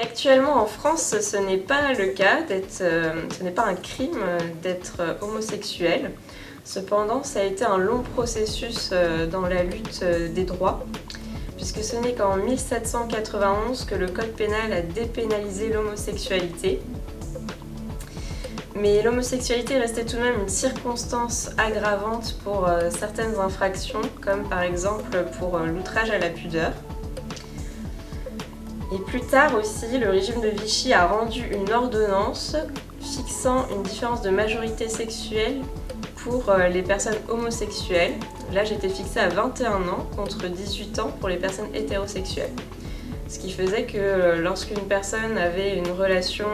Actuellement en France, ce n'est pas le cas, ce n'est pas un crime d'être homosexuel. Cependant, ça a été un long processus dans la lutte des droits, puisque ce n'est qu'en 1791 que le Code pénal a dépénalisé l'homosexualité. Mais l'homosexualité restait tout de même une circonstance aggravante pour certaines infractions, comme par exemple pour l'outrage à la pudeur. Et plus tard aussi, le régime de Vichy a rendu une ordonnance fixant une différence de majorité sexuelle pour les personnes homosexuelles. L'âge était fixé à 21 ans contre 18 ans pour les personnes hétérosexuelles. Ce qui faisait que lorsqu'une personne avait une relation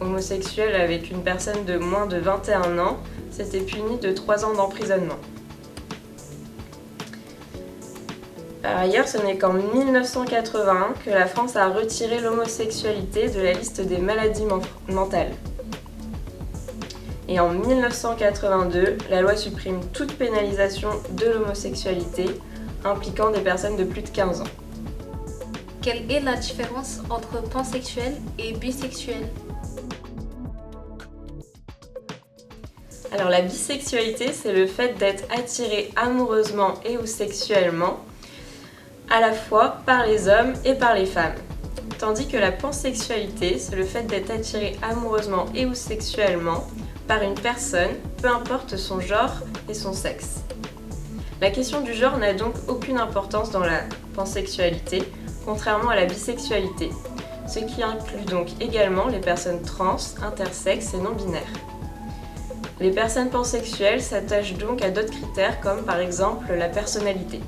homosexuelle avec une personne de moins de 21 ans, c'était puni de 3 ans d'emprisonnement. Par ailleurs, ce n'est qu'en 1981 que la France a retiré l'homosexualité de la liste des maladies mentales. Et en 1982, la loi supprime toute pénalisation de l'homosexualité impliquant des personnes de plus de 15 ans. Quelle est la différence entre pansexuel et bisexuel ? Alors la bisexualité, c'est le fait d'être attiré amoureusement et ou sexuellement à la fois par les hommes et par les femmes. Tandis que la pansexualité, c'est le fait d'être attiré amoureusement et ou sexuellement par une personne, peu importe son genre et son sexe. La question du genre n'a donc aucune importance dans la pansexualité, contrairement à la bisexualité, ce qui inclut donc également les personnes trans, intersexes et non-binaires. Les personnes pansexuelles s'attachent donc à d'autres critères comme par exemple la personnalité.